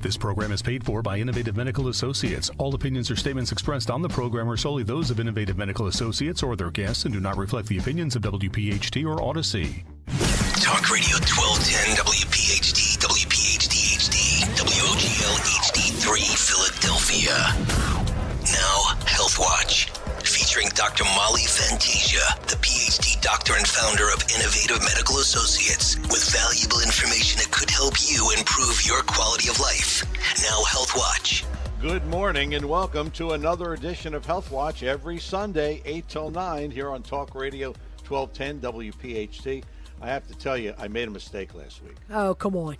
This program is paid for by Innovative Medical Associates. All opinions or statements expressed on the program are solely those of Innovative Medical Associates or their guests and do not reflect the opinions of WPH.D or Odyssey. Talk Radio 1210 WPH.D, WPH.D HD, WOGL HD3 Philadelphia. Now, Health Watch, featuring Dr. Molly Fantasia, the PhD doctor and founder of Innovative Medical Associates, with valuable information that could help you improve your quality of life. Now, Health Watch. Good morning and welcome to another edition of Health Watch every Sunday, 8 till 9, here on Talk Radio 1210 WPHT. I have to tell you, I made a mistake last week. Oh, come on.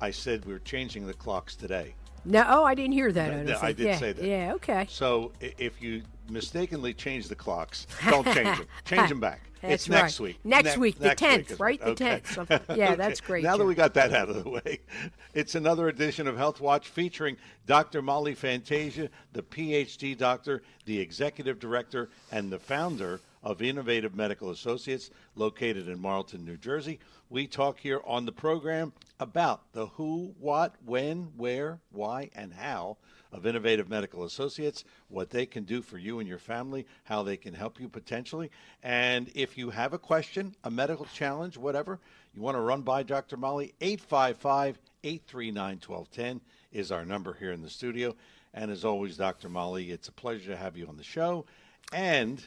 I said we were changing the clocks today. No, I didn't hear that. I did say that. Yeah, okay. So if you mistakenly change the clocks, don't change them. Change them back. That's it's next week. Next week, the 10th, right? The Okay. 10th. Yeah, Okay. that's great. Now that we got that out of the way, it's another edition of Health Watch featuring Dr. Molly Fantasia, the PhD doctor, the executive director, and the founder of Innovative Medical Associates, located in Marlton, New Jersey. We talk here on the program about the who, what, when, where, why, and how of Innovative Medical Associates, what they can do for you and your family, how they can help you potentially. And if you have a question, a medical challenge, whatever, you want to run by Dr. Molly, 855-839-1210 is our number here in the studio. And as always, Dr. Molly, it's a pleasure to have you on the show. And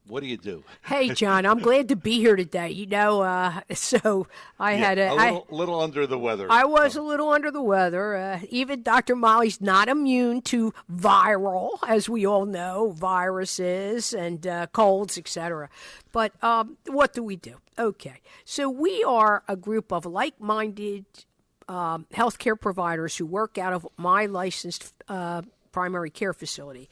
what do you do? Hey, John, I'm glad to be here today. So I had a little under the weather. I was a little under the weather. Even Dr. Molly's not immune to viral, as we all know, viruses and colds, etc. But what do we do? Okay, so we are a group of like-minded healthcare providers who work out of my licensed primary care facility.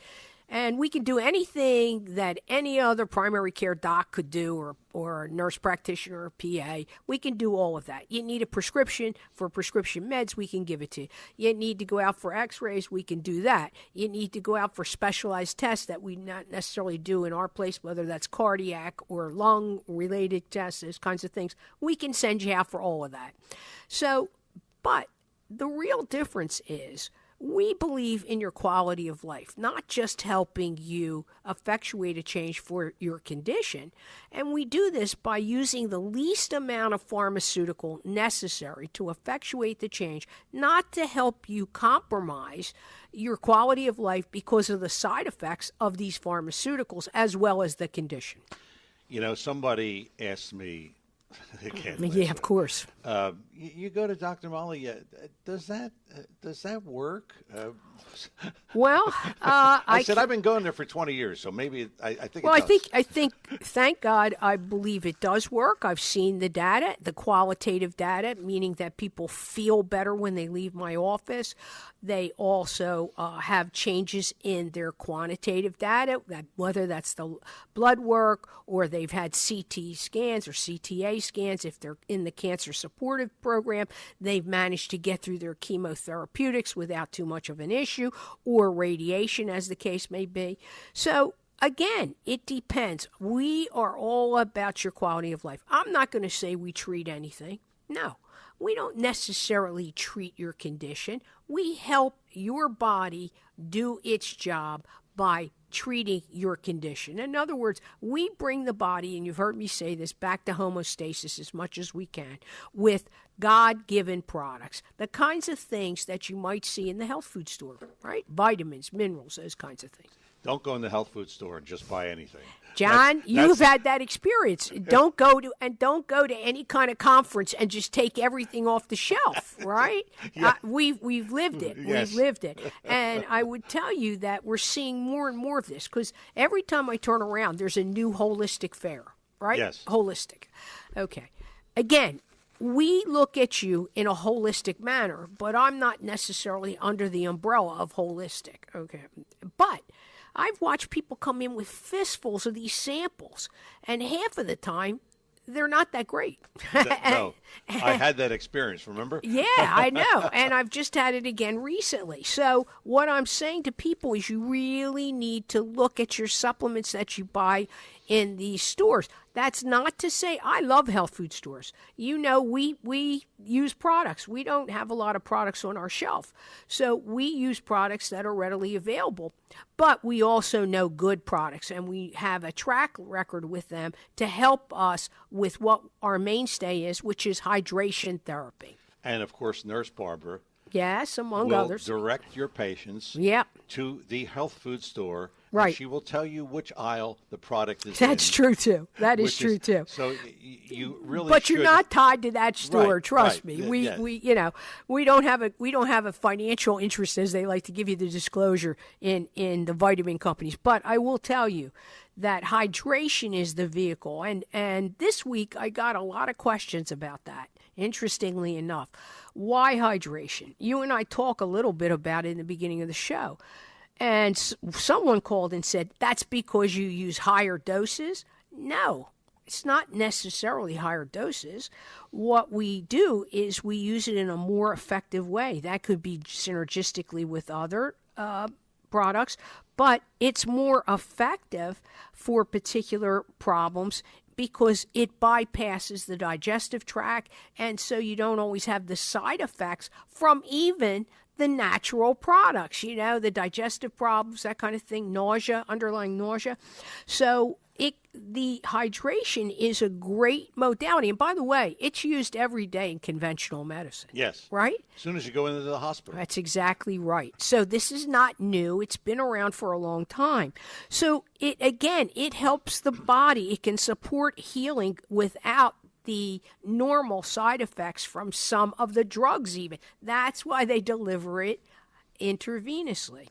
And we can do anything that any other primary care doc could do or a nurse practitioner or PA. We can do all of that. You need a prescription for prescription meds, we can give it to you. You need to go out for x-rays, we can do that. You need to go out for specialized tests that we not necessarily do in our place, whether that's cardiac or lung-related tests, those kinds of things. We can send you out for all of that. So, but the real difference is we believe in your quality of life, not just helping you effectuate a change for your condition. And we do this by using the least amount of pharmaceutical necessary to effectuate the change, not to help you compromise your quality of life because of the side effects of these pharmaceuticals as well as the condition. You know, somebody asked me, yeah, of course. You go to Dr. Molly. Does that work? Well, I said I've been going there for 20 years, so maybe I think. Well, it does. I think. Thank God, I believe it does work. I've seen the data, the qualitative data, meaning that people feel better when they leave my office. They also have changes in their quantitative data, whether that's the blood work or they've had CT scans or CTA scans. If they're in the cancer supportive program, they've managed to get through their chemotherapeutics without too much of an issue, or radiation, as the case may be. So again, it depends. We are all about your quality of life. I'm not going to say we treat anything. No. We don't necessarily treat your condition. We help your body do its job by treating your condition. In other words, we bring the body, and you've heard me say this, back to homeostasis as much as we can with God-given products, the kinds of things that you might see in the health food store, right? Vitamins, minerals, those kinds of things. Don't go in the health food store and just buy anything. John, you've had that experience. Don't go to any kind of conference and just take everything off the shelf, right? Yeah. We've lived it. Yes. We've lived it. And I would tell you that we're seeing more and more of this because every time I turn around, there's a new holistic fair, right? Yes. Holistic. Okay. Again, we look at you in a holistic manner, but I'm not necessarily under the umbrella of holistic. Okay. But I've watched people come in with fistfuls of these samples, and half of the time, they're not that great. No, I had that experience, remember? Yeah, I know, and I've just had it again recently. So what I'm saying to people is you really need to look at your supplements that you buy in these stores. That's not to say I love health food stores. You know, we use products. We don't have a lot of products on our shelf. So we use products that are readily available. But we also know good products, and we have a track record with them to help us with what our mainstay is, which is hydration therapy. And, of course, Nurse Barbara Yes, among will others. direct your patients Yep. to the health food store. Right. And she will tell you which aisle the product is in. That's true, too. That is true, too. So you really But should. you're not tied to that store. Right, Trust right. me. Yeah. We don't have a financial interest, as they like to give you the disclosure in the vitamin companies. But I will tell you that hydration is the vehicle, and this week I got a lot of questions about that. Interestingly enough, why hydration? You and I talk a little bit about it in the beginning of the show. And someone called and said, that's because you use higher doses? No, it's not necessarily higher doses. What we do is we use it in a more effective way. That could be synergistically with other products, but it's more effective for particular problems because it bypasses the digestive tract, and so you don't always have the side effects from even the natural products, the digestive problems, that kind of thing, nausea, underlying nausea. So the hydration is a great modality. And by the way, it's used every day in conventional medicine. Yes. Right? As soon as you go into the hospital. That's exactly right. So this is not new. It's been around for a long time. So it helps the body. It can support healing without the normal side effects from some of the drugs even. That's why they deliver it intravenously.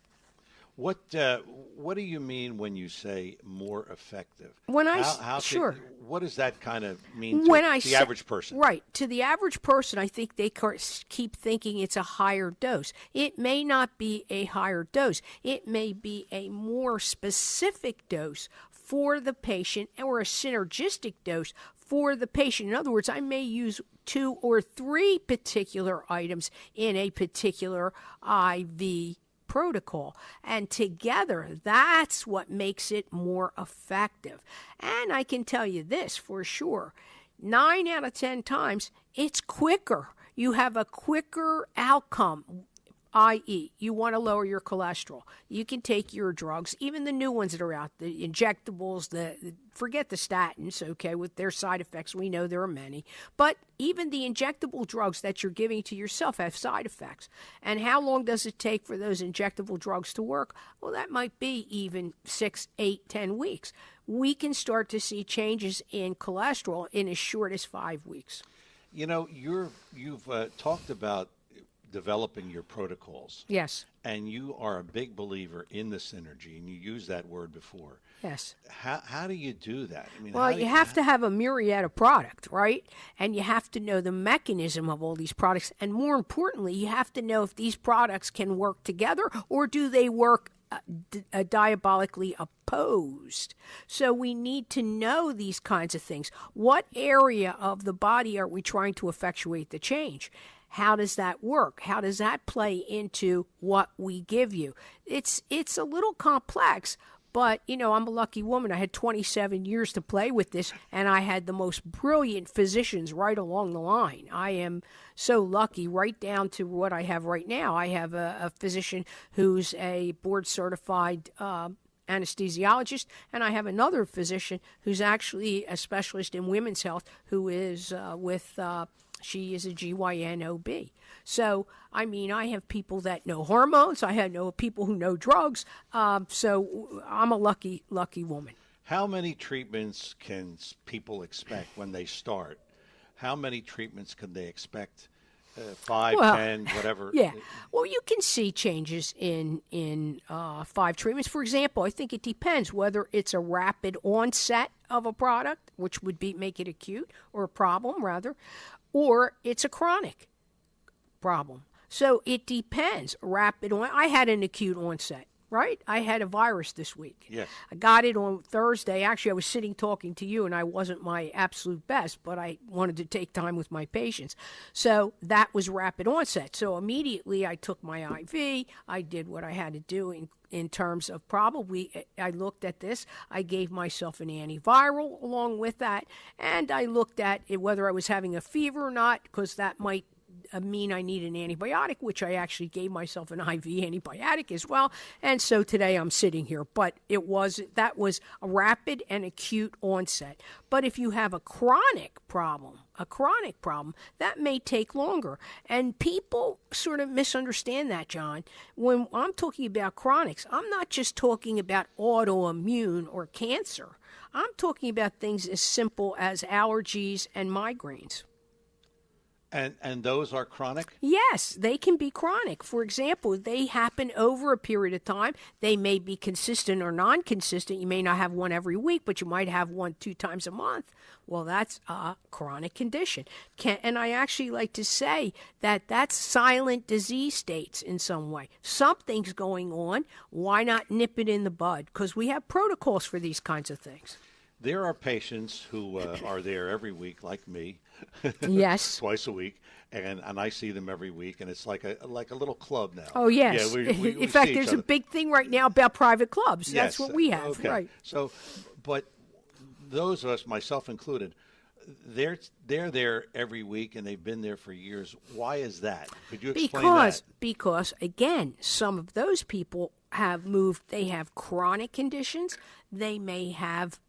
What do you mean when you say more effective? What does that kind of mean to the average person? Right. To the average person, I think they keep thinking it's a higher dose. It may not be a higher dose. It may be a more specific dose for the patient or a synergistic dose for the patient. In other words, I may use 2 or 3 particular items in a particular IV protocol, and together that's what makes it more effective. And I can tell you this for sure, 9 out of 10 times it's quicker. You have a quicker outcome, i.e., you want to lower your cholesterol. You can take your drugs, even the new ones that are out, the injectables, forget the statins, okay, with their side effects. We know there are many. But even the injectable drugs that you're giving to yourself have side effects. And how long does it take for those injectable drugs to work? Well, that might be even 6, 8, 10 weeks. We can start to see changes in cholesterol in as short as 5 weeks. You've talked about developing your protocols. Yes. And you are a big believer in the synergy, and you used that word before. Yes. How do you do that? Well, you have to have a myriad of product, right? And you have to know the mechanism of all these products. And more importantly, you have to know if these products can work together or do they work diabolically opposed. So we need to know these kinds of things. What area of the body are we trying to effectuate the change? How does that work? How does that play into what we give you? It's a little complex, but, I'm a lucky woman. I had 27 years to play with this, and I had the most brilliant physicians right along the line. I am so lucky, right down to what I have right now. I have a physician who's a board-certified anesthesiologist, and I have another physician who's actually a specialist in women's health who is she is a GYN OB. So, I have people that know hormones. I know people who know drugs. So I'm a lucky woman. How many treatments can people expect when they start? How many treatments can they expect? 5, 10, whatever. Yeah. Well, you can see changes in 5 treatments. For example, I think it depends whether it's a rapid onset of a product, which would make it acute or a problem rather, or it's a chronic problem. So it depends. I had an acute onset. right? I had a virus this week. Yes. I got it on Thursday. Actually, I was sitting talking to you, and I wasn't my absolute best, but I wanted to take time with my patients. So that was rapid onset. So immediately I took my IV. I did what I had to do in terms of probably, I looked at this. I gave myself an antiviral along with that, and I looked at whether I was having a fever or not, because that might mean I need an antibiotic, which I actually gave myself an IV antibiotic as well. And so today I'm sitting here. But that was a rapid and acute onset. But if you have a chronic problem, that may take longer. And people sort of misunderstand that, John. When I'm talking about chronics, I'm not just talking about autoimmune or cancer. I'm talking about things as simple as allergies and migraines. And those are chronic? Yes, they can be chronic. For example, they happen over a period of time. They may be consistent or non-consistent. You may not have one every week, but you might have 1-2 times a month. Well, that's a chronic condition. And I actually like to say that that's silent disease states in some way. Something's going on. Why not nip it in the bud? Because we have protocols for these kinds of things. There are patients who are there every week, like me. Yes. Twice a week, and I see them every week, and it's like a little club now. Oh, yes. Yeah, we in fact, there's a big thing right now about private clubs. Yes. That's what we have, okay. right? So, but those of us, myself included, they're there every week, and they've been there for years. Why is that? Could you explain that? Because, again, some of those people have moved. They have chronic conditions. They may have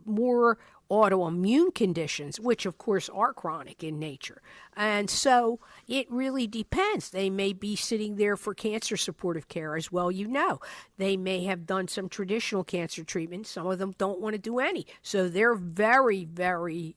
more autoimmune conditions, which of course are chronic in nature. And so it really depends. They may be sitting there for cancer supportive care as well, you know. They may have done some traditional cancer treatment. Some of them don't want to do any. So they're very, very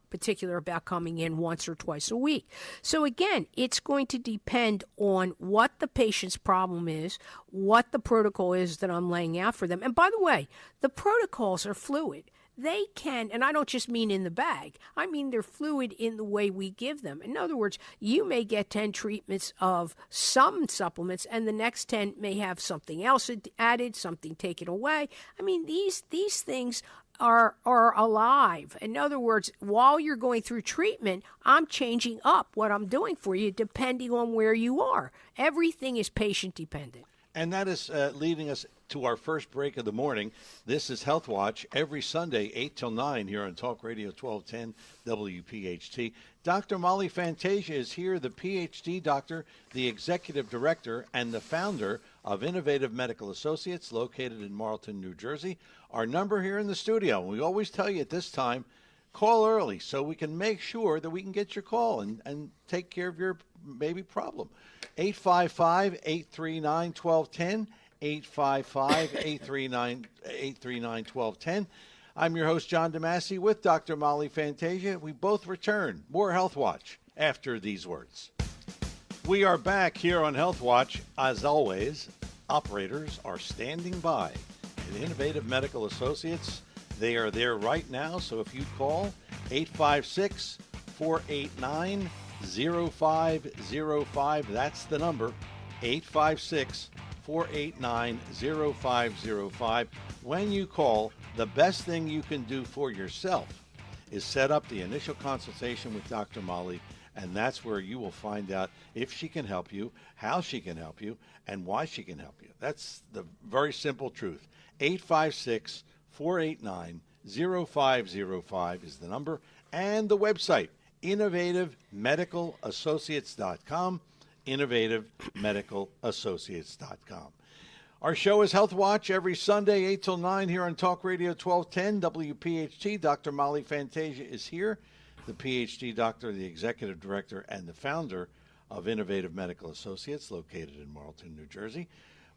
particular about coming in once or twice a week. So again, it's going to depend on what the patient's problem is, what the protocol is that I'm laying out for them. And by the way, the protocols are fluid. They can, and I don't just mean in the bag, I mean they're fluid in the way we give them. In other words, you may get 10 treatments of some supplements, and the next 10 may have something else added, something taken away. I mean, these things are alive. In other words, while you're going through treatment, I'm changing up what I'm doing for you depending on where you are. Everything is patient dependent. And that is leading us to our first break of the morning. This is Health Watch every Sunday, 8 till 9 here on Talk Radio 1210 WPHT. Dr. Molly Fantasia is here, the PhD doctor, the executive director, and the founder of Innovative Medical Associates located in Marlton, New Jersey. Our number here in the studio, we always tell you at this time, call early so we can make sure that we can get your call and take care of your maybe problem. 855-839-1210, 855-839-1210. I'm your host, John DeMasi, with Dr. Molly Fantasia. We both return. More Health Watch after these words. We are back here on Health Watch. As always, operators are standing by at Innovative Medical Associates. They are there right now, so if you call 856-489-0505, that's the number, 856-489-0505. When you call, the best thing you can do for yourself is set up the initial consultation with Dr. Molly, and that's where you will find out if she can help you, how she can help you, and why she can help you. That's the very simple truth. 856-489-0505 is the number, and the website, innovativemedicalassociates.com, innovativemedicalassociates.com. Our show is Health Watch every Sunday, 8 till 9 here on Talk Radio 1210 WPHT. Dr. Molly Fantasia is here, the PhD doctor, the executive director, and the founder of Innovative Medical Associates located in Marlton, New Jersey.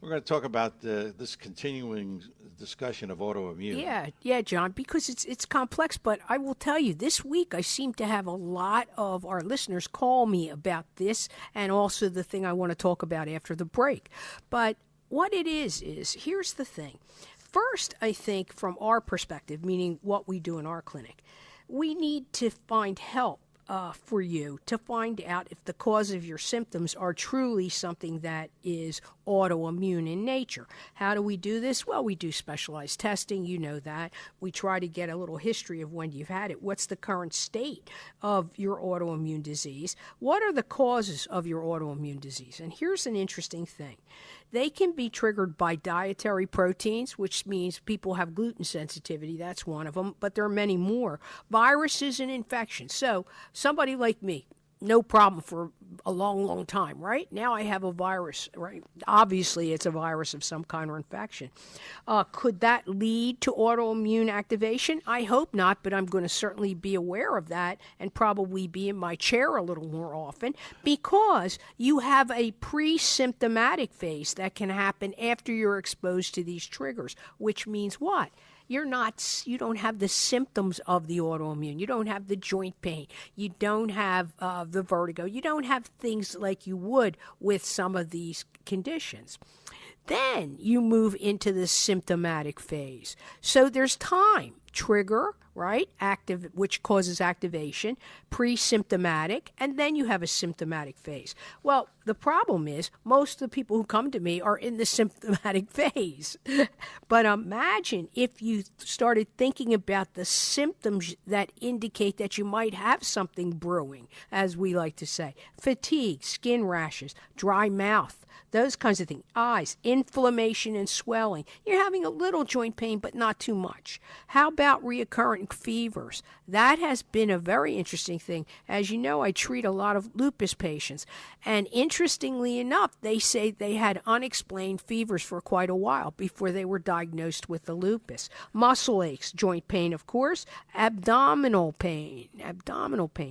We're going to talk about this continuing discussion of autoimmune. Yeah, John, because it's complex. But I will tell you, this week I seem to have a lot of our listeners call me about this and also the thing I want to talk about after the break. But what it is here's the thing. First, I think from our perspective, meaning what we do in our clinic, we need to find help for you to find out if the cause of your symptoms are truly something that is autoimmune in nature. How do we do this? Well, we do specialized testing. You know that. We try to get a little history of when you've had it. What's the current state of your autoimmune disease? What are the causes of your autoimmune disease? And here's an interesting thing. They can be triggered by dietary proteins, which means people have gluten sensitivity. That's one of them, but there are many more. Viruses and infections. So somebody like me, no problem for a long, long time, right? Now I have a virus, right? Obviously, it's a virus of some kind or infection. Could that lead to autoimmune activation? I hope not, but I'm going to certainly be aware of that and probably be in my chair a little more often because you have a pre-symptomatic phase that can happen after you're exposed to these triggers, which means what? You don't have the symptoms of the autoimmune. You don't have the joint pain. You don't have the vertigo. You don't have things like you would with some of these conditions. Then you move into the symptomatic phase. So there's time. Trigger, right? Active, which causes activation, pre-symptomatic, and then you have a symptomatic phase. Well, the problem is most of the people who come to me are in the symptomatic phase. But imagine if you started thinking about the symptoms that indicate that you might have something brewing, as we like to say. Fatigue, skin rashes, dry mouth, those kinds of things. Eyes, inflammation and swelling. You're having a little joint pain, but not too much. How about recurrent fevers? That has been a very interesting thing. As you know, I treat a lot of lupus patients. And interestingly enough, they say they had unexplained fevers for quite a while before they were diagnosed with the lupus. Muscle aches, joint pain, of course. Abdominal pain,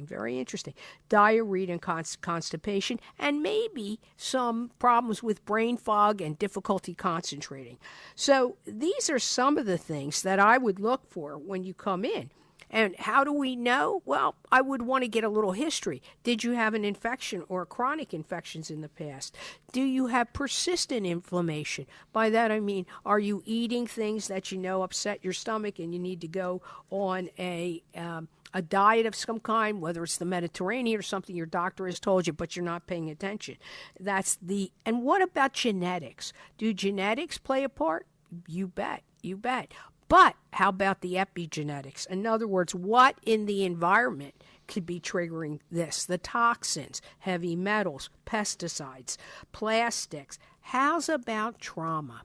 very interesting. Diarrhea and constipation, and maybe some problems with brain fog and difficulty concentrating. So these are some of the things that I would look for when you come in. And how do we know? Well, I would want to get a little history. Did you have an infection or chronic infections in the past? Do you have persistent inflammation? By that I mean, are you eating things that you know upset your stomach and you need to go on a diet of some kind, whether it's the Mediterranean or something your doctor has told you, but you're not paying attention? And what about genetics? Do genetics play a part? You bet. But how about the epigenetics? In other words, what in the environment could be triggering this? The toxins, heavy metals, pesticides, plastics. How's about trauma?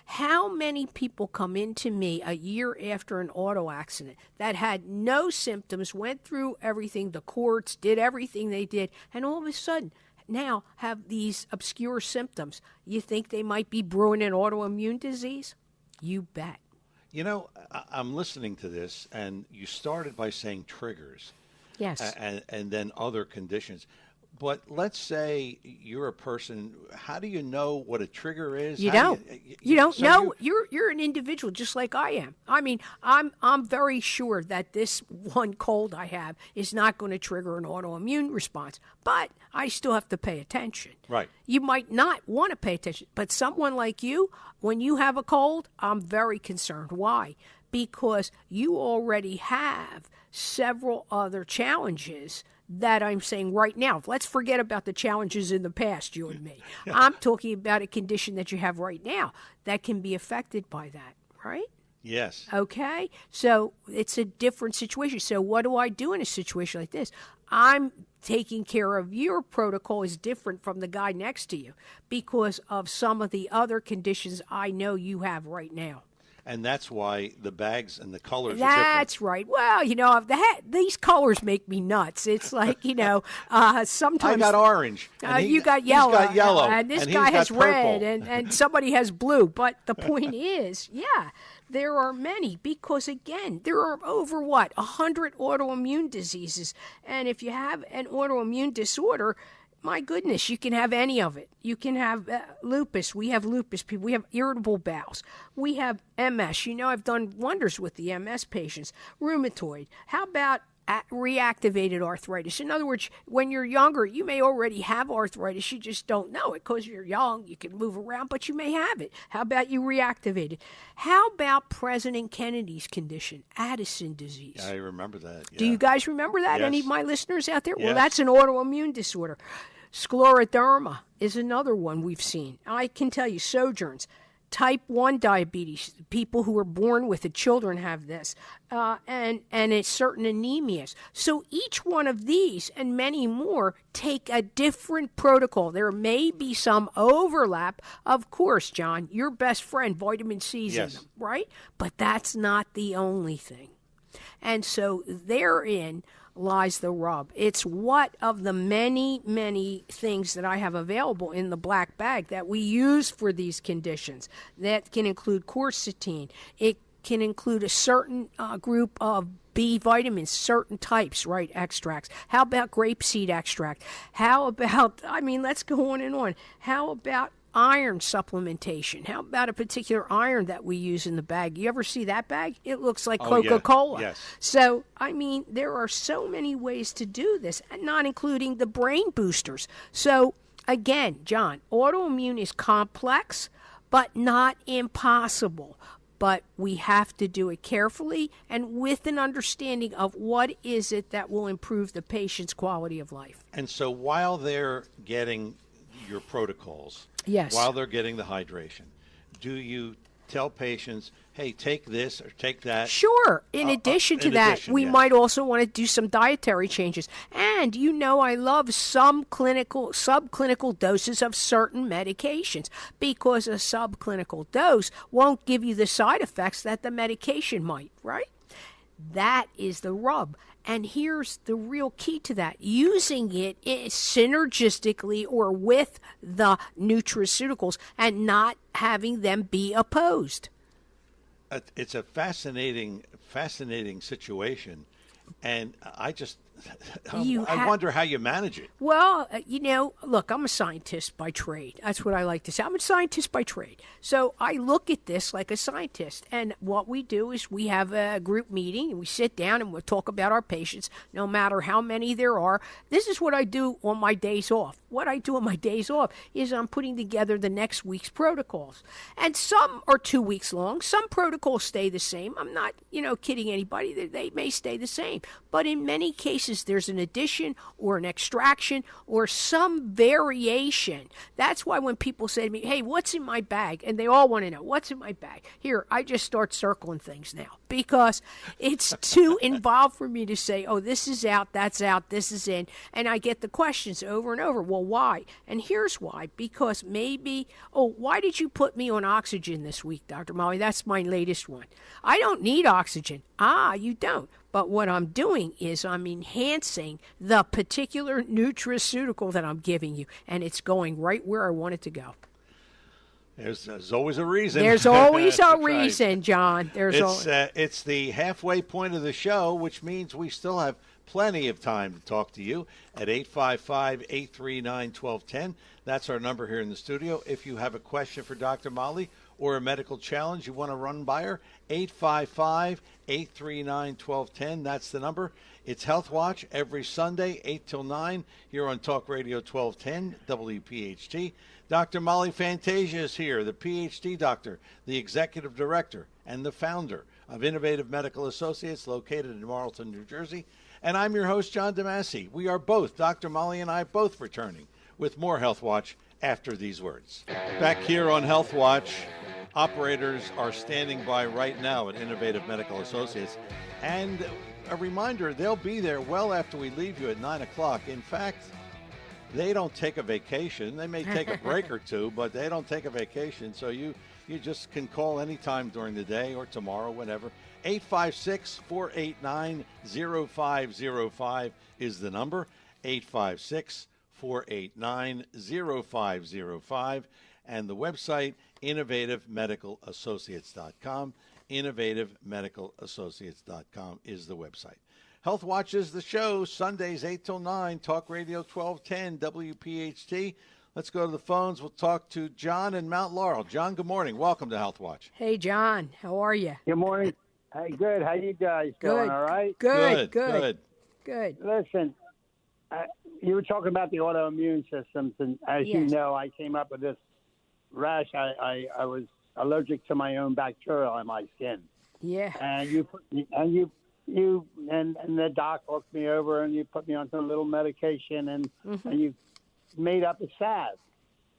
How many people come into me a year after an auto accident that had no symptoms, went through everything, the courts, did everything they did, and all of a sudden now have these obscure symptoms? You think they might be brewing an autoimmune disease? You bet. You know, I'm listening to this, and you started by saying triggers. Yes. And then other conditions. But let's say you're a person. How do you know what a trigger is? You don't. You don't know. You're an individual just like I am. I mean, I'm very sure that this one cold I have is not going to trigger an autoimmune response, but I still have to pay attention. Right. You might not want to pay attention, but someone like you, when you have a cold, I'm very concerned. Why? Because you already have several other challenges that I'm saying right now. Let's forget about the challenges in the past, you and me. I'm talking about a condition that you have right now that can be affected by that, right? Yes. Okay? So it's a different situation. So what do I do in a situation like this? I'm taking care of your protocol is different from the guy next to you because of some of the other conditions I know you have right now. And that's why the bags and the colors are different. That's right. Well, you know, these colors make me nuts. It's like, you know, sometimes... I got orange. You got yellow. He's got yellow. And this and guy has purple. red. And somebody has blue. But the point is, yeah, there are many. Because, again, there are over, 100 autoimmune diseases. And if you have an autoimmune disorder... My goodness, you can have any of it. You can have lupus. We have lupus people. We have irritable bowels. We have MS. You know, I've done wonders with the MS patients. Rheumatoid. How about reactivated arthritis. In other words, when you're younger, you may already have arthritis. You just don't know it because you're young. You can move around, but you may have it. How about you reactivate it? How about President Kennedy's condition, Addison disease? I remember that. Yeah. Do you guys remember that? Yes. Any of my listeners out there? Yes. Well, that's an autoimmune disorder. Scleroderma is another one we've seen. I can tell you, Sojourns. Type 1 diabetes, people who are born with it, children have this, and it's certain anemias. So each one of these and many more take a different protocol. There may be some overlap. Of course, John, your best friend, vitamin C's in them, right? But that's not the only thing. And so therein lies the rub. It's what of the many, many things that I have available in the black bag that we use for these conditions. That can include quercetin. It can include a certain group of B vitamins, certain types, right, extracts. How about grapeseed extract? How about, let's go on and on. How about iron supplementation? How about a particular iron that we use in the bag? You ever see that bag? It looks like Coca-Cola. Yeah. Yes. So, there are so many ways to do this, and not including the brain boosters. So, again, John, autoimmune is complex, but not impossible. But we have to do it carefully and with an understanding of what is it that will improve the patient's quality of life. And so while they're getting your protocols, yes, while they're getting the hydration, do you tell patients, hey, take this or take that? Sure. In addition to that, we might also want to do some dietary changes. And I love some subclinical doses of certain medications, because a subclinical dose won't give you the side effects that the medication might, right? That is the rub. And here's the real key to that. Using it synergistically or with the nutraceuticals and not having them be opposed. It's a fascinating situation. And I wonder how you manage it. Well, look, I'm a scientist by trade. That's what I like to say. I'm a scientist by trade. So I look at this like a scientist. And what we do is we have a group meeting, and we sit down and we'll talk about our patients, no matter how many there are. This is what I do on my days off. What I do on my days off is I'm putting together the next week's protocols. And some are 2 weeks long. Some protocols stay the same. I'm not, kidding anybody. They may stay the same. But in many cases, there's an addition or an extraction or some variation. That's why when people say to me, hey, what's in my bag? And they all want to know, what's in my bag? Here, I just start circling things now, because it's too involved for me to say, oh, this is out, that's out, this is in. And I get the questions over and over. Well, why? And here's why. Because maybe, why did you put me on oxygen this week, Dr. Molly? That's my latest one. I don't need oxygen. You don't. But what I'm doing is I'm enhancing the particular nutraceutical that I'm giving you, and it's going right where I want it to go. There's always a reason. There's always a right. reason, John. It's the halfway point of the show, which means we still have plenty of time to talk to you at 855-839-1210. That's our number here in the studio. If you have a question for Dr. Molly or a medical challenge you want to run by her, 855-839-1210. That's the number. It's Health Watch every Sunday, 8 till 9, here on Talk Radio 1210, WPHT. Dr. Molly Fantasia is here, the PhD doctor, the executive director, and the founder of Innovative Medical Associates, located in Marlton, New Jersey. And I'm your host, John DeMasi. We are both, Dr. Molly and I, both returning with more Health Watch after these words. Back here on Health Watch, operators are standing by right now at Innovative Medical Associates. And a reminder, they'll be there well after we leave you at 9 o'clock. In fact, they don't take a vacation. They may take a break or two, but they don't take a vacation. So you just can call anytime during the day or tomorrow, whenever. 856-489-0505 is the number. 856-489-0505. And the website, innovativemedicalassociates.com. Innovativemedicalassociates.com is the website. Health Watch is the show, Sundays 8 till 9, Talk Radio 1210, WPHT. Let's go to the phones. We'll talk to John in Mount Laurel. John, good morning. Welcome to Health Watch. Hey, John. How are you? Good morning. Hey, good. How you guys doing? All right? Good. Good. Listen, you were talking about the autoimmune systems, and as you Yes. know, I came up with this rash. I was allergic to my own bacteria on my skin, Yeah. and the doc looked me over, and you put me on some little medication, and you made up a salve,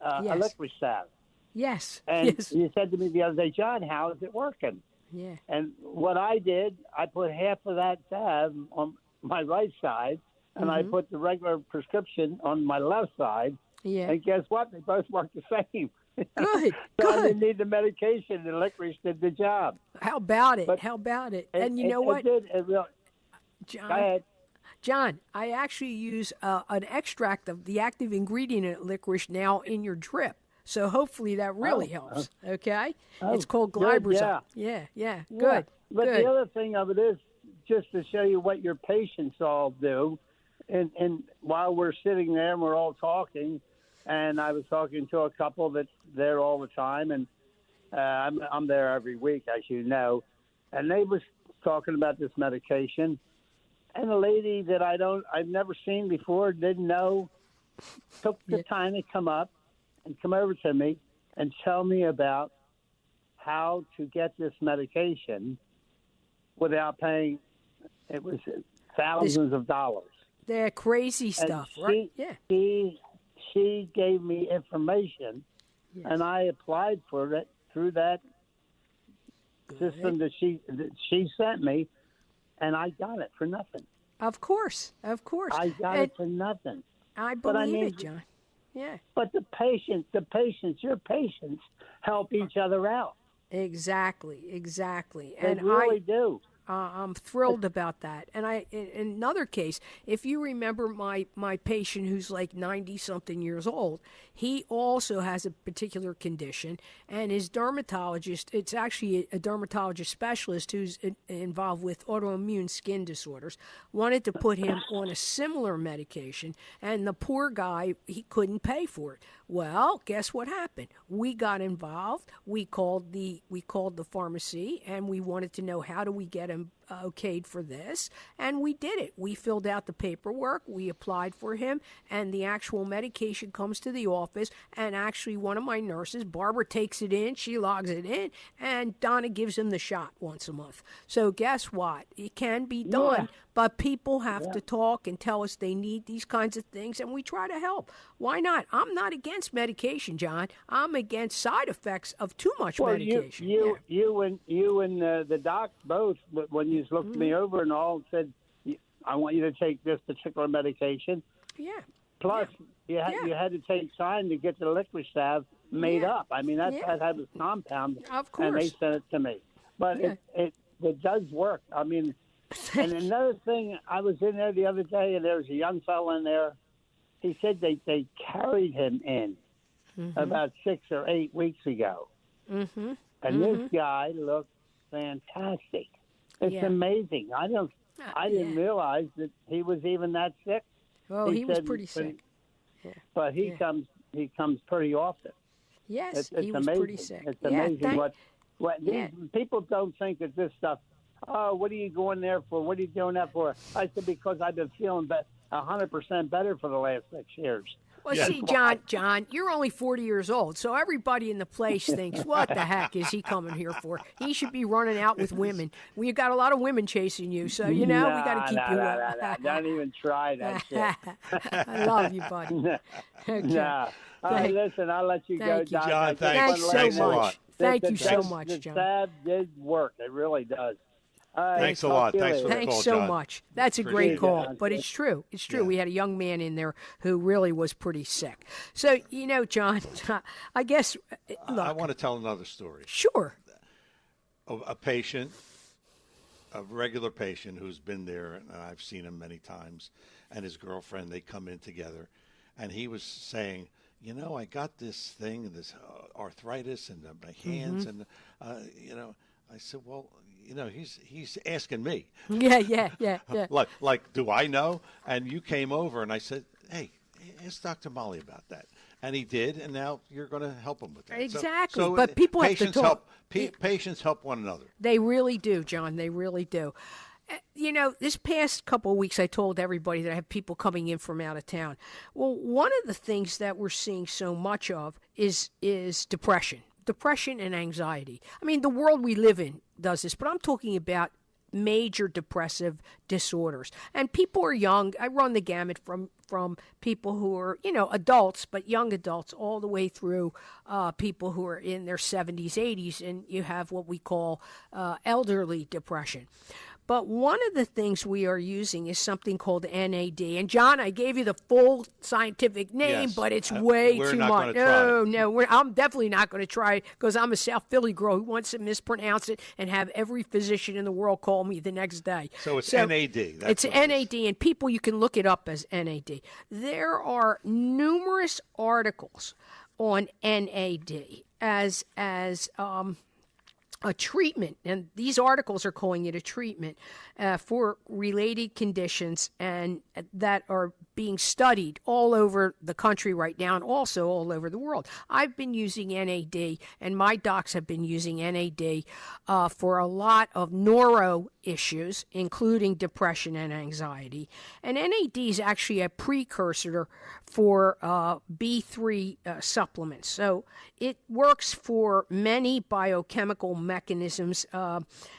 a Yes. licorice salve. Yes. And Yes. you said to me the other day, John, how is it working? Yeah. And what I did, I put half of that salve on my right side, and I put the regular prescription on my left side. Yeah. And guess what? They both work the same. Good. So I Good. didn't need the medication. The licorice did the job. How about it? But How about it? And you know what, It really, go John? ahead. John, I actually use an extract of the active ingredient in licorice now in your drip. So hopefully that really helps. Okay? It's called good, glibrazole. Yeah. Yeah. Good. But Good. the other thing of it is just to show you what your patients all do. And while we're sitting there and we're all talking, and I was talking to a couple that's there all the time, and I'm there every week, as you know, and they was talking about this medication, and a lady that I've never seen before, didn't know, took the time to come over to me and tell me about how to get this medication without paying. It was thousands of dollars. They're crazy And stuff, right? Yeah. She gave me information, and I applied for it through that system that she sent me, and I got it for nothing. Of course. Of course. I got it for nothing. I But I believe mean- it, John. Yeah. But your patients help each other out. Exactly. Exactly. They And really do. I'm thrilled about that. And in another case, if you remember my patient who's like 90-something years old, he also has a particular condition, and his dermatologist, it's actually a dermatologist specialist who's involved with autoimmune skin disorders, wanted to put him on a similar medication, and the poor guy, he couldn't pay for it. Well, guess what happened? We got involved. We called the pharmacy, and we wanted to know, how do we get him okayed for this? And we did it. We filled out the paperwork. We applied for him, and the actual medication comes to the office, and actually one of my nurses, Barbara, takes it in. She logs it in, and Donna gives him the shot once a month. So guess what? It can be done, but people have to talk and tell us they need these kinds of things, and we try to help. Why not? I'm not against medication, John. I'm against side effects of too much medication. You and the doc both, when you looked me over and all, said, I want you to take this particular medication. Yeah. Plus, you had to take time to get the licorice salve made up. I mean, that was compound. Of course. And they sent it to me. But it does work. I mean, and another thing, I was in there the other day, and there was a young fellow in there. He said they carried him in about 6 or 8 weeks ago. And this guy looked fantastic. It's amazing. I didn't realize that he was even that sick. Oh, he was pretty sick. But he comes pretty often. Yes, It's he was amazing. pretty sick. It's amazing what these people don't think that this stuff. Oh, what are you going there for? What are you doing that for? I said, because I've been feeling 100% better for the last 6 years. Well, see, John, you're only 40 years old, so everybody in the place thinks, what the heck is he coming here for? He should be running out with women. We've got a lot of women chasing you, so, we got to keep you up. Don't even try that shit. I love you, buddy. Okay. Nah. All right, listen, I'll let you go, Thank you. John. John, Thanks so Thanks a much. lot. Thank you so much, The John. salve did work. It really does. All right, Thanks a talk lot. to you Thanks later. for the Thanks call, so John. much. That's a Appreciate great it. call, Yeah. but it's true. It's true. Yeah. We had a young man in there who really was pretty sick. So, John, I guess, look. I want to tell another story. Sure. A patient, a regular patient who's been there, and I've seen him many times, and his girlfriend, they come in together, and he was saying, I got this thing, this arthritis in my hands, and, I said, well, he's asking me. Yeah. Like, do I know? And you came over, and I said, hey, ask Dr. Molly about that. And he did, and now you're going to help him with that. Exactly, but people have to patients talk. Patients help one another. They really do, John. They really do. This past couple of weeks, I told everybody that I have people coming in from out of town. Well, one of the things that we're seeing so much of is depression and anxiety. I mean, the world we live in does this, but I'm talking about major depressive disorders. And people are young. I run the gamut from people who are, adults, but young adults, all the way through people who are in their 70s, 80s, and you have what we call elderly depression. But one of the things we are using is something called NAD. And, John, I gave you the full scientific name, yes. but it's way We're too not much. No, I'm definitely not going to try it because I'm a South Philly girl who wants to mispronounce it and have every physician in the world call me the next day. So it's NAD. It's NAD, and people, you can look it up as NAD. There are numerous articles on NAD as a treatment, and these articles are calling it a treatment for related conditions and that are being studied all over the country right now and also all over the world. I've been using NAD, and my docs have been using NAD for a lot of neuro issues, including depression and anxiety. And NAD is actually a precursor for B3 supplements. So it works for many biochemical mechanisms,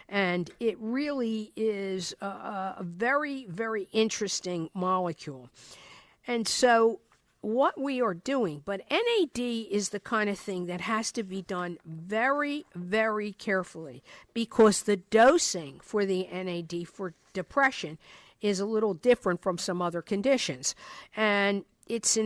and it really is a very, very interesting molecule. And so what we are doing, but NAD is the kind of thing that has to be done very, very carefully because the dosing for the NAD for depression is a little different from some other conditions. And it's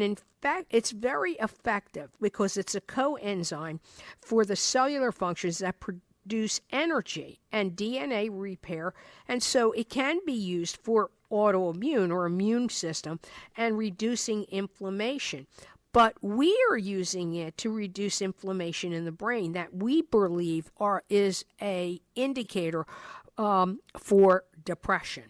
very effective because it's a coenzyme for the cellular functions that produce energy and DNA repair, and so it can be used for autoimmune or immune system and reducing inflammation. But we are using it to reduce inflammation in the brain that we believe is a indicator for depression.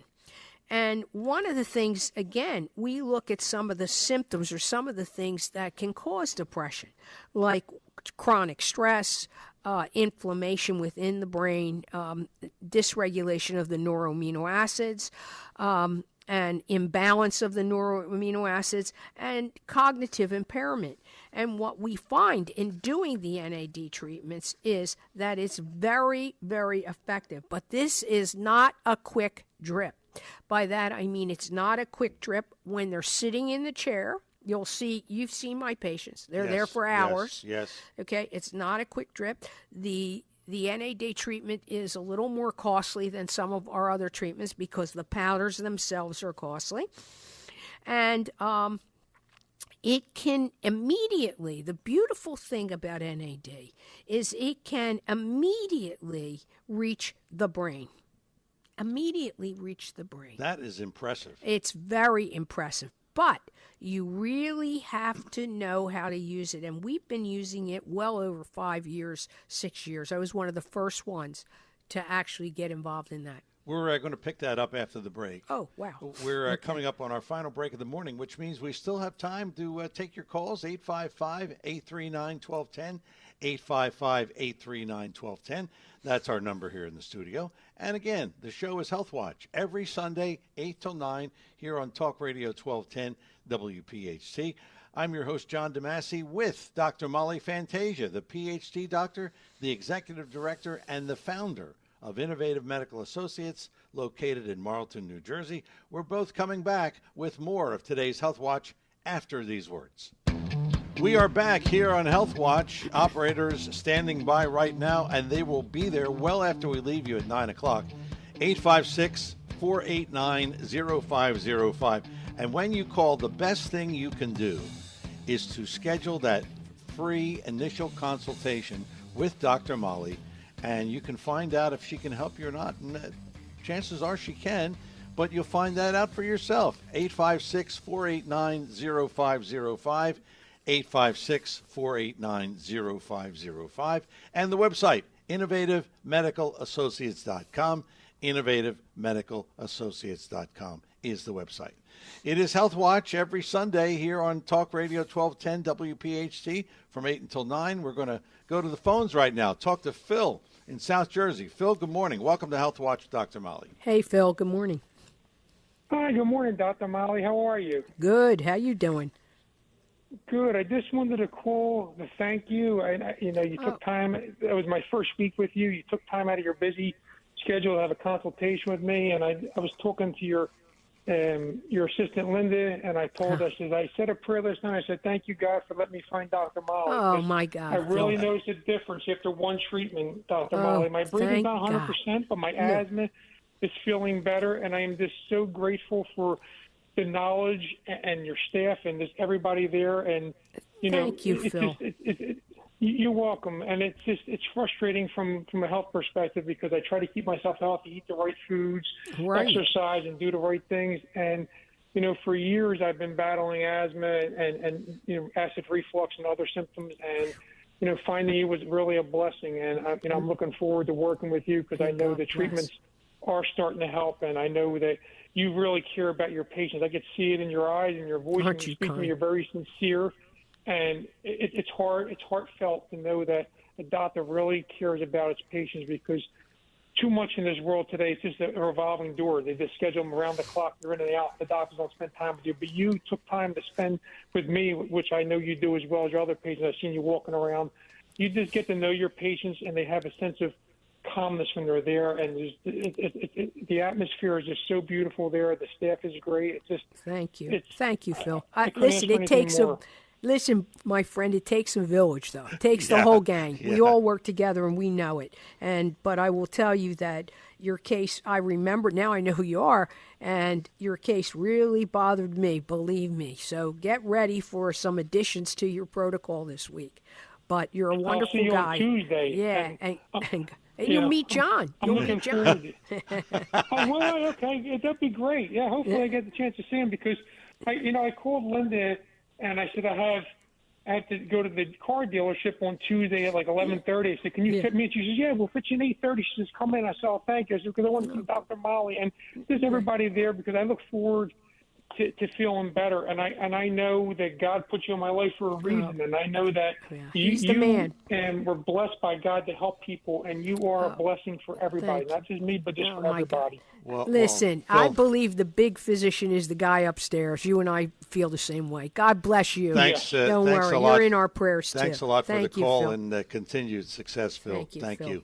And one of the things, again, we look at some of the symptoms or some of the things that can cause depression, like chronic stress, inflammation within the brain, dysregulation of the neuroamino acids, and imbalance of the neuroamino acids, and cognitive impairment. And what we find in doing the NAD treatments is that it's very, very effective. But this is not a quick drip. By that, I mean it's not a quick drip when they're sitting in the chair. You've seen my patients. They're there for hours. Yes. Okay, it's not a quick drip. The NAD treatment is a little more costly than some of our other treatments because the powders themselves are costly. And it can immediately, the beautiful thing about NAD is it can immediately reach the brain. That is impressive. It's very impressive. But you really have to know how to use it. And we've been using it well over 5 years, 6 years. I was one of the first ones to actually get involved in that. We're going to pick that up after the break. Oh, wow. We're coming up on our final break of the morning, which means we still have time to take your calls, 855-839-1210, 855-839-1210. That's our number here in the studio. And again, the show is Health Watch every Sunday, 8 till 9, here on Talk Radio 1210 WPHT. I'm your host, John DeMasi, with Dr. Molly Fantasia, the PhD doctor, the executive director, and the founder of Innovative Medical Associates, located in Marlton, New Jersey. We're both coming back with more of today's Health Watch after these words. We are back here on Health Watch. Operators standing by right now, and they will be there well after we leave you at 9 o'clock. 856-489-0505. And when you call, the best thing you can do is to schedule that free initial consultation with Dr. Molly, and you can find out if she can help you or not. And chances are she can, but you'll find that out for yourself. 856-489-0505. 856-489-0505. And the website, innovativemedicalassociates.com, innovativemedicalassociates.com. is the website. It is Health Watch every Sunday here on Talk Radio 1210 WPHT from 8 until 9. We're going to go to the phones right now. Talk to Phil in South Jersey. Phil, good morning. Welcome to Health Watch, Dr. Molly. Hey, Phil. Good morning. Hi, good morning, Dr. Molly. How are you? Good. How you doing? Good. I just wanted to call to thank you. You took time. It was my first week with you. You took time out of your busy schedule to have a consultation with me, and I was talking to your assistant Linda, and I told her, I said a prayer last night. I said, "Thank you, God, for letting me find Dr. Molly." Oh my God! I really noticed a difference after one treatment, Dr. Molly. My breathing's not 100%, but my asthma is feeling better, and I am just so grateful for the knowledge and your staff and just everybody there. And thank you, Phil. You're welcome. And it's frustrating from a health perspective because I try to keep myself healthy, eat the right foods, exercise, and do the right things. And for years I've been battling asthma and acid reflux and other symptoms. And finding you was really a blessing. And I'm looking forward to working with you because I know the treatments are starting to help, and I know that you really care about your patients. I could see it in your eyes and your voice. When you speak to me, you're very sincere, and it's heartfelt to know that a doctor really cares about its patients, because too much in this world today, it's just a revolving door. They just schedule them around the clock. They're in and out. The doctors don't spend time with you. But you took time to spend with me, which I know you do as well as your other patients. I've seen you walking around. You just get to know your patients, and they have a sense of calmness when they're there. And the atmosphere is just so beautiful there. The staff is great. It's just thank you, Phil. Listen, my friend, it takes a village, though. It takes the whole gang. We all work together, and we know it. But I will tell you that your case, I remember, now I know who you are, and your case really bothered me, believe me. So get ready for some additions to your protocol this week. But you're a wonderful guy. I'll see you on Tuesday. Yeah, and you'll meet John. I'm looking forward. Okay, that'd be great. Yeah, hopefully I get the chance to see him, because I called Linda and I said I have to go to the car dealership on Tuesday at like 11:30. I said, "Can you fit me?" And she says, "Yeah, we'll fit you in 8:30." She says, "Come in." I said, "Oh, thank you." I said, "Because I want to see Dr. Molly, and there's everybody there, because I look forward to feeling better, and I know that God put you in my life for a reason, and I know that you were blessed by God to help people, and you are a blessing for everybody, not just me, but just for everybody." Listen, I believe the big physician is the guy upstairs. You and I feel the same way. God bless you. Thanks. Don't thanks worry, a lot. you're in our prayers too. Thanks a lot for the call, Phil. and continued success, Phil. Thank you.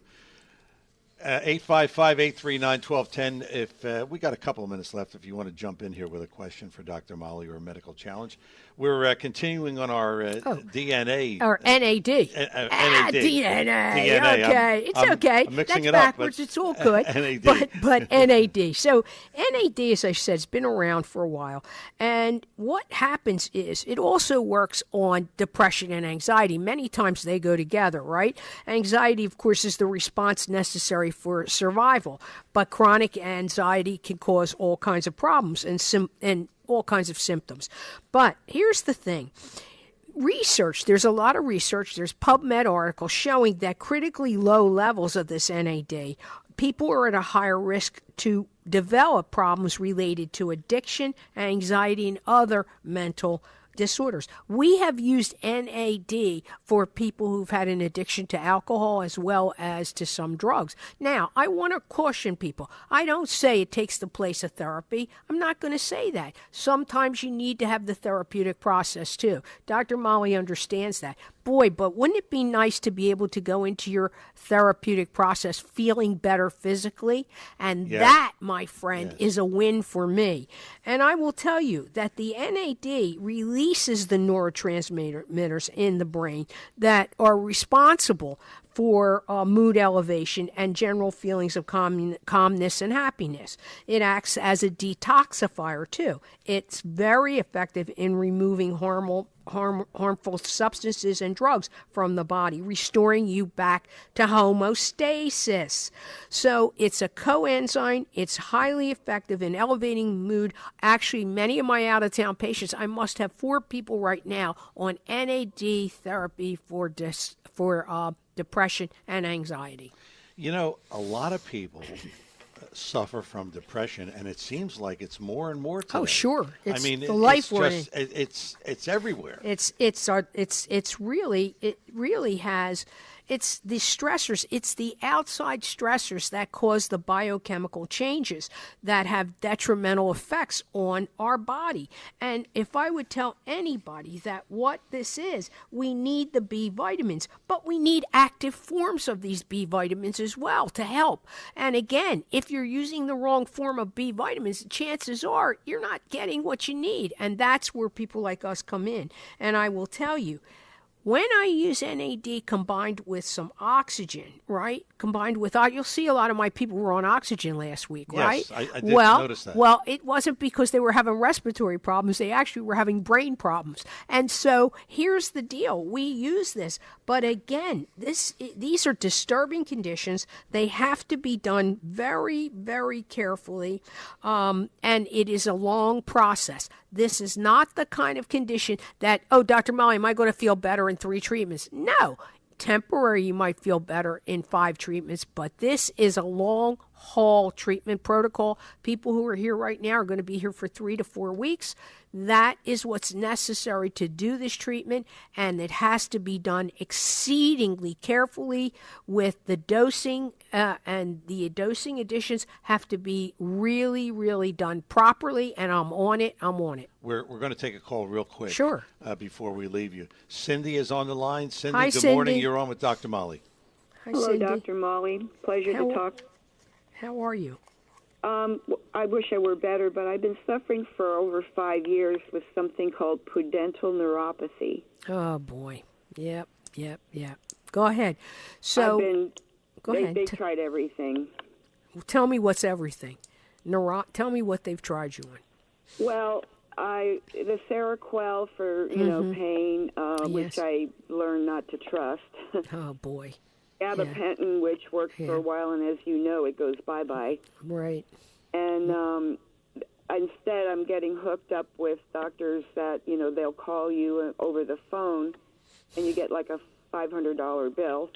855-839-1210. If we got a couple of minutes left, if you want to jump in here with a question for Dr. Molly or a medical challenge. We're continuing on our DNA. Or NAD. NAD. DNA. Okay. It's okay. I'm mixing That's it backwards. up. It's all good. NAD. But NAD. So NAD, as I said, has been around for a while. And what happens is it also works on depression and anxiety. Many times they go together, right? Anxiety, of course, is the response necessary for survival. But chronic anxiety can cause all kinds of problems and all kinds of symptoms. But here's the thing. There's a lot of research, there's PubMed articles showing that critically low levels of this NAD, people are at a higher risk to develop problems related to addiction, anxiety, and other mental disorders. We have used NAD for people who've had an addiction to alcohol as well as to some drugs. Now, I want to caution people. I don't say it takes the place of therapy. I'm not going to say that. Sometimes you need to have the therapeutic process too. Dr. Molly understands that. Boy, but wouldn't it be nice to be able to go into your therapeutic process feeling better physically? And that, my friend, is a win for me. And I will tell you that the NAD releases the neurotransmitters in the brain that are responsible for mood elevation and general feelings of calmness and happiness. It acts as a detoxifier, too. It's very effective in removing harmful substances and drugs from the body, restoring you back to homeostasis. So it's a coenzyme. It's highly effective in elevating mood. Actually, many of my out-of-town patients, I must have 4 people right now on NAD therapy for depression and anxiety. You know, a lot of people suffer from depression, and it seems like it's more and more today. Oh, sure. I mean, the life we're in. It's everywhere. It really has. It's the stressors. It's the outside stressors that cause the biochemical changes that have detrimental effects on our body. And if I would tell anybody that what this is, we need the B vitamins, but we need active forms of these B vitamins as well to help. And again, if you're using the wrong form of B vitamins, chances are you're not getting what you need. And that's where people like us come in. And I will tell you, when I use NAD combined with some oxygen, right? Combined with, you'll see a lot of my people were on oxygen last week, yes, right? I did notice that. Well, it wasn't because they were having respiratory problems. They actually were having brain problems. And so here's the deal. We use this. But again, these are disturbing conditions. They have to be done very, very carefully. And it is a long process. This is not the kind of condition that, Dr. Molly, am I going to feel better in 3 treatments? No. Temporary, you might feel better in 5 treatments, but this is a long haul treatment protocol. People who are here right now are going to be here for 3 to 4 weeks. That is what's necessary to do this treatment, and it has to be done exceedingly carefully with the dosing, and the dosing additions have to be really, really done properly, and I'm on it. We're going to take a call real quick. Sure. Before we leave you. Cindy is on the line. Cindy, Hi, good morning. Cindy. You're on with Dr. Molly. Hi, Hello, Cindy. Dr. Molly. Pleasure to talk. How are you? I wish I were better, but I've been suffering for over 5 years with something called pudendal neuropathy. Oh, boy. Yep. Go ahead. So, go ahead. They tried everything. Tell me what's everything. Tell me what they've tried you on. Well, the Seroquel for pain, which I learned not to trust. Oh, boy. Gabapentin, which worked for a while, and as you know, it goes bye-bye. Right. And instead, I'm getting hooked up with doctors that, they'll call you over the phone, and you get like a $500 bill.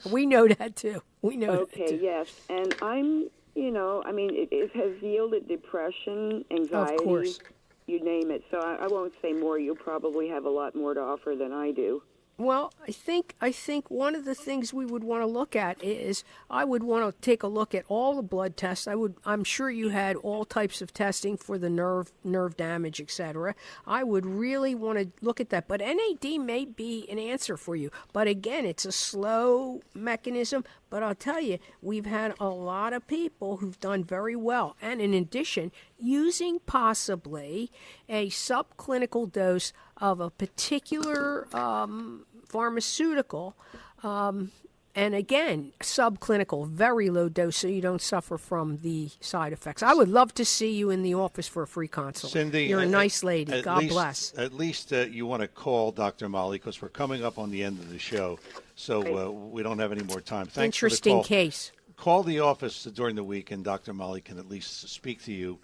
We know that, too. We know that, too. Okay, yes. And I'm, it has yielded depression, anxiety. Of course. You name it. So I won't say more. You probably have a lot more to offer than I do. Well, I think one of the things we would want to look at is I would want to take a look at all the blood tests. I'm sure you had all types of testing for the nerve damage, etc. I would really want to look at that. But NAD may be an answer for you. But again, it's a slow mechanism. But I'll tell you, we've had a lot of people who've done very well. And in addition, using possibly a subclinical dose of a particular pharmaceutical, and again, subclinical, very low dose, so you don't suffer from the side effects. I would love to see you in the office for a free consult. Cindy, you're a nice lady. God bless. At least you want to call Dr. Molly, because we're coming up on the end of the show, so we don't have any more time. Thanks Interesting for the call. Case. Call the office during the week, and Dr. Molly can at least speak to you.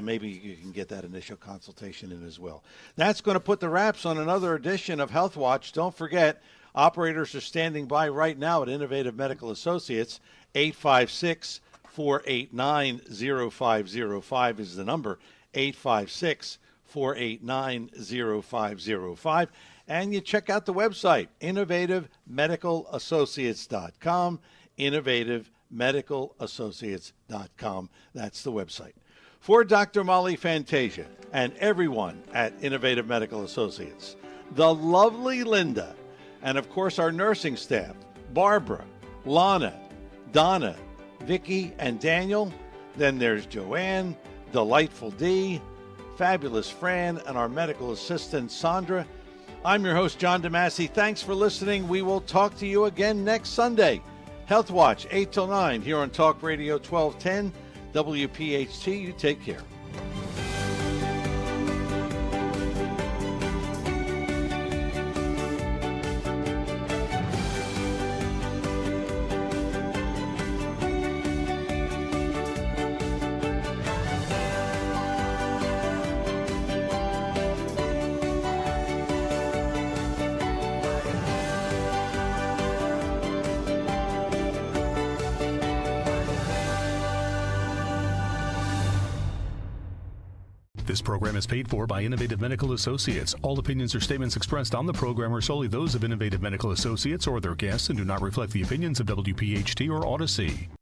Maybe you can get that initial consultation in as well. That's going to put the wraps on another edition of Health Watch. Don't forget, operators are standing by right now at Innovative Medical Associates. 856-489-0505 is the number. 856-489-0505. And you check out the website, innovativemedicalassociates.com. innovativemedicalassociates.com. That's the website. For Dr. Molly Fantasia and everyone at Innovative Medical Associates, the lovely Linda, and of course our nursing staff, Barbara, Lana, Donna, Vicky, and Daniel. Then there's Joanne, Delightful D, Fabulous Fran, and our medical assistant, Sandra. I'm your host, John DeMasi. Thanks for listening. We will talk to you again next Sunday. Health Watch, 8 till 9, here on Talk Radio 1210. WPHT, you take care. This program is paid for by Innovative Medical Associates. All opinions or statements expressed on the program are solely those of Innovative Medical Associates or their guests and do not reflect the opinions of WPHT or Odyssey.